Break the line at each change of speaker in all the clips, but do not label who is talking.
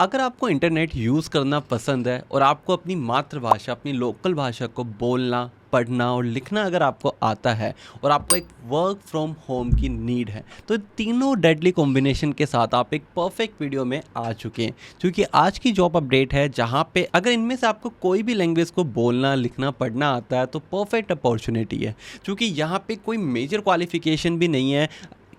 अगर आपको internet use करना पसंद है और आपको अपनी मातृभाषा, अपनी लोकल भाषा को बोलना, पढ़ना और लिखना अगर आपको आता है और आपको एक वर्क फ्रॉम होम की नीड है, तो तीनों डेडली कॉम्बिनेशन के साथ आप एक परफेक्ट वीडियो में आ चुके हैं। क्योंकि आज की जॉब अपडेट है जहां पे अगर इनमें से आपको कोई भी लैंग्वेज को बोलना, लिखना, पढ़ना आता है तो परफेक्ट अपॉर्चुनिटी है। क्योंकि यहाँ पे कोई मेजर क्वालिफिकेशन भी नहीं है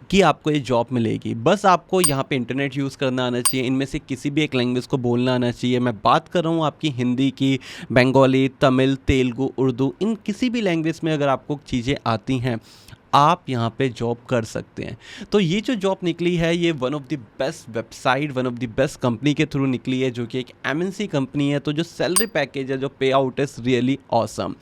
कि आपको ये जॉब मिलेगी। बस आपको यहाँ पे इंटरनेट यूज़ करना आना चाहिए, इनमें से किसी भी एक लैंग्वेज को बोलना आना चाहिए। मैं बात कर रहा हूँ आपकी हिंदी की, बंगाली, तमिल, तेलुगु, उर्दू, इन किसी भी लैंग्वेज में अगर आपको चीज़ें आती हैं आप यहाँ पे जॉब कर सकते हैं। तो ये जो जॉब निकली है ये one of the best website, one of the best company के थ्रू निकली है जो कि एक एमएनसी कंपनी है। तो जो सैलरी पैकेज है, जो पे आउट इज़ रियली ऑसम।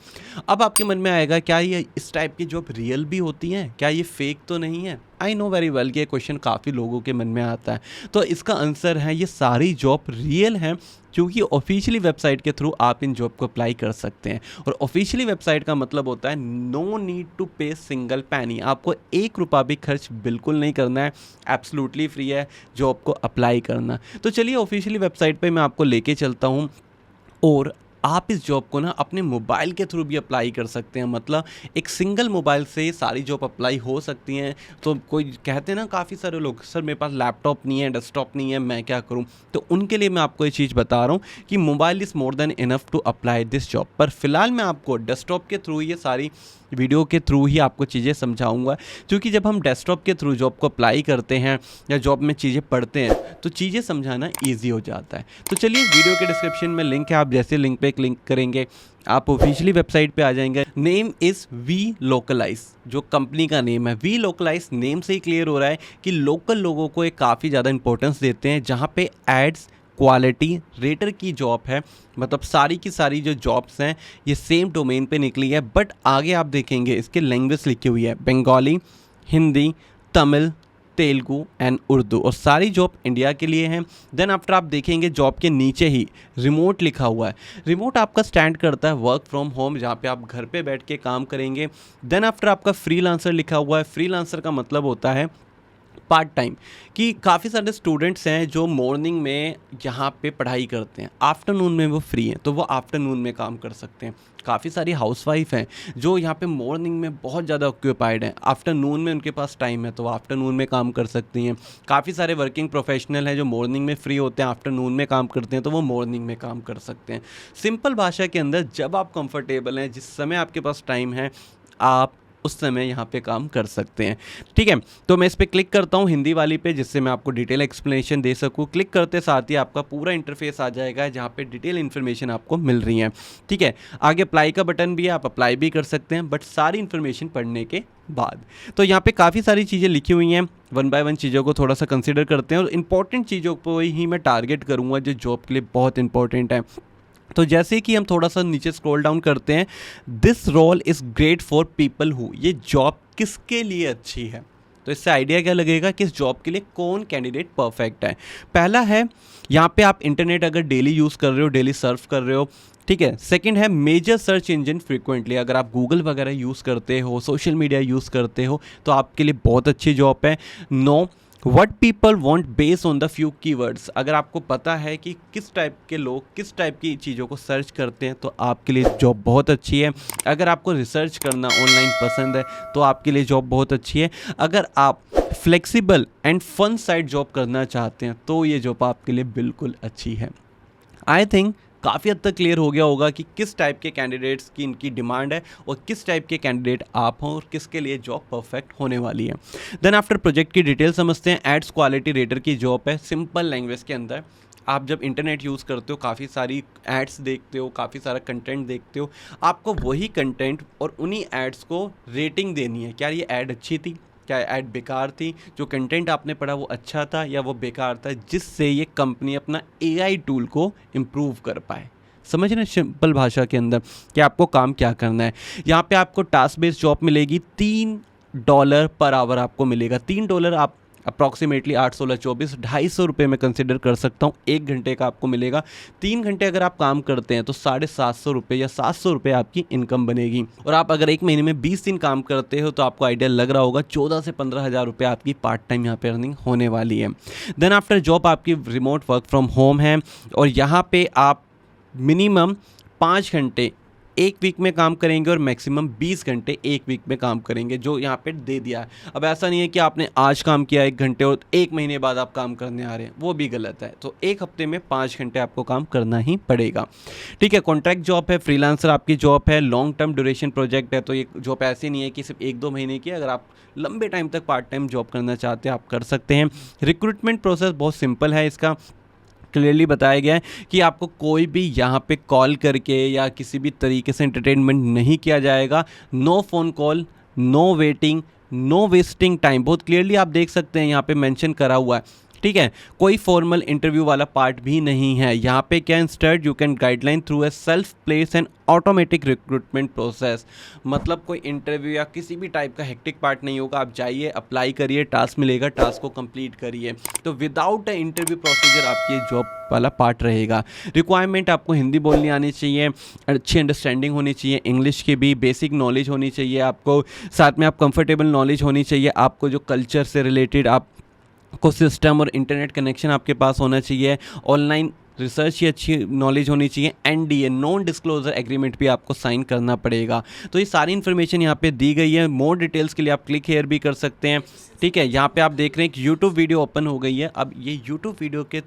अब आपके मन में आएगा क्या ये इस टाइप की जॉब रियल भी होती हैं, क्या ये फेक तो नहीं है? आई नो वेरी वेल कि ये क्वेश्चन काफ़ी लोगों के मन में आता है। तो इसका आंसर है ये सारी जॉब रियल हैं, क्योंकि ऑफिशियली वेबसाइट के थ्रू आप इन जॉब को अप्लाई कर सकते हैं। और ऑफिशियली वेबसाइट का मतलब होता है नो नीड टू पे सिंगल पैनी, आपको एक रुपया भी खर्च बिल्कुल नहीं करना है, एब्सोल्युटली फ्री है जॉब को अप्लाई करना। तो चलिए ऑफिशियली वेबसाइट पे मैं आपको लेके चलता हूँ और आप इस जॉब को ना अपने मोबाइल के थ्रू भी अप्लाई कर सकते हैं। मतलब एक सिंगल मोबाइल से सारी जॉब अप्लाई हो सकती हैं। तो कोई कहते हैं ना काफ़ी सारे लोग, सर मेरे पास लैपटॉप नहीं है, डेस्कटॉप नहीं है, मैं क्या करूं? तो उनके लिए मैं आपको ये चीज़ बता रहा हूं कि mobile is more than enough to apply this job. पर फिलहाल मैं आपको डेस्कटॉप के थ्रू ये सारी वीडियो के थ्रू ही आपको चीज़ें समझाऊंगा। क्योंकि जब हम डेस्कटॉप के थ्रू जॉब को अप्लाई करते हैं या जॉब में चीज़ें पढ़ते हैं तो चीज़ें समझाना ईजी हो जाता है। तो चलिए वीडियो के डिस्क्रिप्शन में लिंक है, आप जैसे लिंक पे क्लिक करेंगे आप ऑफिशियली वेबसाइट पे आ जाएंगे। नेम इज़ वी लोकलाइज, जो कंपनी का नेम है। वी लोकलाइज नेम से ही क्लियर हो रहा है कि लोकल लोगों को एक काफ़ी ज़्यादा इंपॉर्टेंस देते हैं। जहाँ पे एड्स क्वालिटी रेटर की जॉब है, मतलब सारी की सारी जो जॉब्स हैं ये सेम डोमेन पे निकली है। बट आगे आप देखेंगे इसके लैंग्वेज लिखी हुई है बंगाली, हिंदी, तमिल, तेलुगु एंड उर्दू, और सारी जॉब इंडिया के लिए हैं। देन आफ्टर आप देखेंगे जॉब के नीचे ही रिमोट लिखा हुआ है। रिमोट आपका स्टैंड करता है वर्क फ्रॉम होम, जहाँ पे आप घर पे बैठ के काम करेंगे। देन आफ्टर आपका फ्रीलांसर लिखा हुआ है। फ्रीलांसर का मतलब होता है पार्ट टाइम, कि काफ़ी सारे स्टूडेंट्स हैं जो मॉर्निंग में यहाँ पे पढ़ाई करते हैं, आफ्टरनून में वो फ्री हैं तो वो आफ्टरनून में काम कर सकते हैं। काफ़ी सारी हाउसवाइफ हैं जो यहाँ पे मॉर्निंग में बहुत ज़्यादा ऑक्यूपाइड हैं, आफ्टरनून में उनके पास टाइम है तो वो आफ्टरनून में काम कर सकती हैं। काफ़ी सारे वर्किंग प्रोफेशनल हैं जो मॉर्निंग में फ्री होते हैं, आफ्टरनून में काम करते हैं तो वो मॉर्निंग में काम कर सकते हैं। सिंपल भाषा के अंदर जब आप कंफर्टेबल हैं, जिस समय आपके पास टाइम है, आप उस समय यहाँ पे काम कर सकते हैं। ठीक है, तो मैं इस पर क्लिक करता हूँ हिंदी वाली पे, जिससे मैं आपको डिटेल एक्सप्लेनेशन दे सकूँ। क्लिक करते साथ ही आपका पूरा इंटरफेस आ जाएगा जहाँ पे डिटेल इन्फॉर्मेशन आपको मिल रही है। ठीक है, आगे अप्लाई का बटन भी है, आप अप्लाई भी कर सकते हैं, बट सारी इन्फॉर्मेशन पढ़ने के बाद। तो यहाँ पे काफ़ी सारी चीज़ें लिखी हुई हैं, वन बाय वन चीज़ों को थोड़ा सा कंसिडर करते हैं और इंपॉर्टेंट चीज़ों को ही मैं टारगेट करूँगा जो जॉब के लिए बहुत इंपॉर्टेंट है। तो जैसे कि हम थोड़ा सा नीचे स्क्रॉल डाउन करते हैं, this role is great for people who, ये जॉब किसके लिए अच्छी है? तो इससे आइडिया क्या लगेगा कि इस जॉब के लिए कौन कैंडिडेट परफेक्ट है। पहला है यहाँ पे आप इंटरनेट अगर डेली यूज़ कर रहे हो, डेली सर्फ कर रहे हो। ठीक है, सेकंड है मेजर सर्च इंजन फ्रीक्वेंटली, अगर आप गूगल वगैरह यूज़ करते हो, सोशल मीडिया यूज़ करते हो तो आपके लिए बहुत अच्छी जॉब है। No, what people want based on the few keywords, अगर आपको पता है कि किस टाइप के लोग किस टाइप की चीज़ों को सर्च करते हैं तो आपके लिए जॉब बहुत अच्छी है। अगर आपको रिसर्च करना ऑनलाइन पसंद है तो आपके लिए जॉब बहुत अच्छी है। अगर आप flexible and fun side job करना चाहते हैं तो ये जॉब आपके लिए बिल्कुल अच्छी है। आई थिंक काफ़ी हद तक क्लियर हो गया होगा कि किस टाइप के कैंडिडेट्स की इनकी डिमांड है और किस टाइप के कैंडिडेट आप हों और किसके लिए जॉब परफेक्ट होने वाली है। देन आफ्टर प्रोजेक्ट की डिटेल समझते हैं। एड्स क्वालिटी रेटर की जॉब है। सिंपल लैंग्वेज के अंदर आप जब इंटरनेट यूज़ करते हो, काफ़ी सारी एड्स देखते हो, काफ़ी सारा कंटेंट देखते हो, आपको वही कंटेंट और उन्हीं एड्स को रेटिंग देनी है। क्या ये ऐड अच्छी थी, क्या ऐड बेकार थी, जो कंटेंट आपने पढ़ा वो अच्छा था या वो बेकार था, जिससे ये कंपनी अपना एआई टूल को इम्प्रूव कर पाए। समझ रहे हैं सिंपल भाषा के अंदर कि आपको काम क्या करना है। यहाँ पे आपको टास्क बेस्ड जॉब मिलेगी, $3 पर आवर आपको मिलेगा। $3 आप अप्रॉक्सीमेटली 8 16 24 250 में कंसिडर कर सकता हूँ। 1 घंटे का आपको मिलेगा। 3 घंटे अगर आप काम करते हैं तो 750 या 700 आपकी इनकम बनेगी। और आप अगर एक महीने में 20 दिन काम करते हो तो आपको आइडिया लग रहा होगा 14 से 15 हज़ार रुपये आपकी पार्ट टाइम यहाँ पे अर्निंग होने वाली है। देन आफ्टर जॉब आपकी रिमोट वर्क फ्रॉम होम है और यहाँ पे आप मिनिमम 5 घंटे एक वीक में काम करेंगे और मैक्सिमम 20 घंटे एक वीक में काम करेंगे, जो यहाँ पे दे दिया है। अब ऐसा नहीं है कि आपने आज काम किया 1 घंटे और 1 महीने बाद आप काम करने आ रहे हैं, वो भी गलत है। तो एक हफ्ते में 5 घंटे आपको काम करना ही पड़ेगा। ठीक है, कॉन्ट्रैक्ट जॉब है, फ्रीलांसर आपकी जॉब है, लॉन्ग टर्म ड्यूरेशन प्रोजेक्ट है। तो ये जॉब ऐसी नहीं है कि सिर्फ 1-2 महीने की, अगर आप लंबे टाइम तक पार्ट टाइम जॉब करना चाहते हैं आप कर सकते हैं। रिक्रूटमेंट प्रोसेस बहुत सिंपल है, इसका क्लियरली बताया गया है कि आपको कोई भी यहाँ पे कॉल करके या किसी भी तरीके से एंटरटेनमेंट नहीं किया जाएगा। No phone call, no waiting, no wasting time. बहुत क्लियरली आप देख सकते हैं यहाँ पे मेंशन करा हुआ है। ठीक है, कोई फॉर्मल इंटरव्यू वाला पार्ट भी नहीं है यहाँ पे। क्या instead you can guideline through a self place and automatic recruitment process. मतलब कोई इंटरव्यू या किसी भी टाइप का हेक्टिक पार्ट नहीं होगा। आप जाइए, अप्लाई करिए, टास्क मिलेगा, टास्क को कंप्लीट करिए। तो विदाउट ए इंटरव्यू प्रोसीजर आपकी जॉब वाला पार्ट रहेगा। रिक्वायरमेंट आपको हिंदी बोलनी आनी चाहिए, अच्छी अंडरस्टैंडिंग होनी चाहिए, इंग्लिश की भी बेसिक नॉलेज होनी चाहिए आपको, साथ में आप कंफर्टेबल नॉलेज होनी चाहिए। आपको जो कल्चर से रिलेटेड आप को सिस्टम और इंटरनेट कनेक्शन आपके पास होना चाहिए। ऑनलाइन रिसर्च की अच्छी नॉलेज होनी चाहिए। NDA नॉन डिस्क्लोजर एग्रीमेंट भी आपको साइन करना पड़ेगा। तो ये सारी इन्फॉर्मेशन यहाँ पे दी गई है। मोर डिटेल्स के लिए आप क्लिक हेयर भी कर सकते हैं। ठीक है, यहाँ पे आप देख रहे हैं कि यूट्यूब वीडियो ओपन हो गई है। अब ये यूट्यूब वीडियो के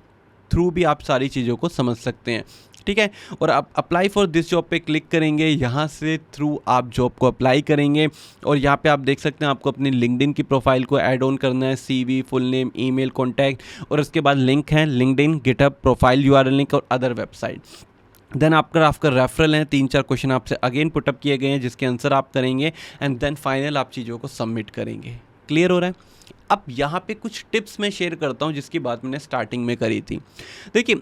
थ्रू भी आप सारी चीज़ों को समझ सकते हैं। ठीक है, और आप अप्लाई फॉर दिस जॉब पे क्लिक करेंगे, यहाँ से थ्रू आप जॉब को अप्लाई करेंगे। और यहाँ पे आप देख सकते हैं आपको अपनी लिंक्डइन की प्रोफाइल को ऐड ऑन करना है, CV, full name, email, contact, और उसके बाद लिंक है LinkedIn, GitHub, profile URL link और अदर वेबसाइट। देन आपका रेफरल है, 3-4 क्वेश्चन आपसे अगेन पुटअप किए गए हैं जिसके आंसर आप करेंगे एंड देन फाइनल आप चीज़ों को सबमिट करेंगे। क्लियर हो रहा है? अब यहाँ पे कुछ टिप्स मैं शेयर करता हूँ जिसकी बात मैंने स्टार्टिंग में करी थी। देखिए,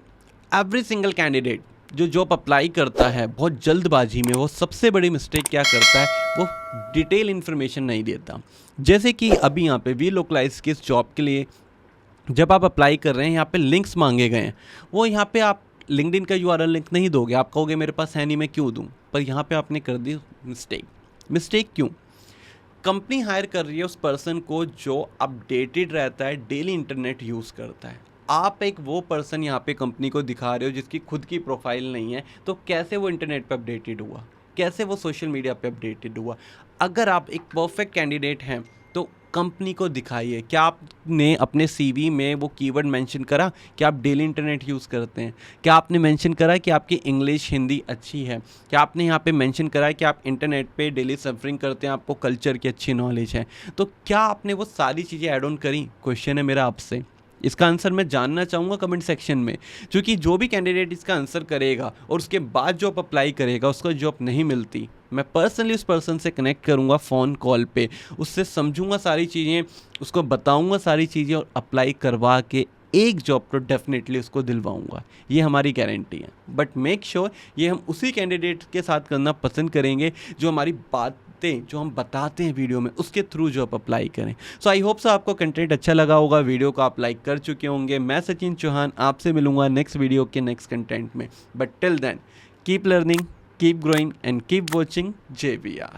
एवरी सिंगल कैंडिडेट जो जॉब अप्लाई करता है बहुत जल्दबाजी में वो सबसे बड़ी मिस्टेक क्या करता है, वो डिटेल इन्फॉर्मेशन नहीं देता। जैसे कि अभी यहाँ पे वी लोकलाइज की इस जॉब के लिए जब आप अप्लाई कर रहे हैं यहाँ पे लिंक्स मांगे गए हैं, वो यहाँ पे आप लिंक्डइन का URL लिंक नहीं दोगे। आप कहोगे मेरे पास है नहीं, मैं क्यों दूँ, पर यहाँ पे आपने कर दी मिस्टेक क्यों? कंपनी हायर कर रही है उस पर्सन को जो अपडेटेड रहता है, डेली इंटरनेट यूज़ करता है। आप एक वो पर्सन यहाँ पे कंपनी को दिखा रहे हो जिसकी खुद की प्रोफाइल नहीं है, तो कैसे वो इंटरनेट पे अपडेटेड हुआ, कैसे वो सोशल मीडिया पे अपडेटेड हुआ? अगर आप एक परफेक्ट कैंडिडेट हैं तो कंपनी को दिखाइए। क्या आपने अपने CV में वो कीवर्ड मेंशन करा कि आप डेली इंटरनेट यूज़ करते हैं? क्या आपने मेंशन करा कि आपकी इंग्लिश हिंदी अच्छी है? क्या आपने यहाँ पे मेंशन करा कि आप इंटरनेट पे डेली सफरिंग करते हैं, आपको कल्चर की अच्छी नॉलेज है? तो क्या आपने वो सारी चीज़ें ऐड ऑन करी? क्वेश्चन है मेरा आपसे। इसका आंसर मैं जानना चाहूँगा कमेंट सेक्शन में, क्योंकि जो भी कैंडिडेट इसका आंसर करेगा और उसके बाद जॉब अप्लाई करेगा उसको जॉब नहीं मिलती, मैं पर्सनली उस पर्सन से कनेक्ट करूँगा फ़ोन कॉल पे, उससे समझूंगा सारी चीज़ें, उसको बताऊँगा सारी चीज़ें और अप्लाई करवा के एक जॉब तो डेफिनेटली उसको दिलवाऊंगा। ये हमारी गारंटी है। बट मेक श्योर ये हम उसी कैंडिडेट के साथ करना पसंद करेंगे जो हमारी बातें जो हम बताते हैं वीडियो में उसके थ्रू जॉब अप्लाई करें। सो आई होप सो आपको कंटेंट अच्छा लगा होगा। वीडियो को आप लाइक कर चुके होंगे। मैं सचिन चौहान आपसे मिलूंगा नेक्स्ट वीडियो के नेक्स्ट कंटेंट में। But till then keep learning, keep growing and keep watching JBR।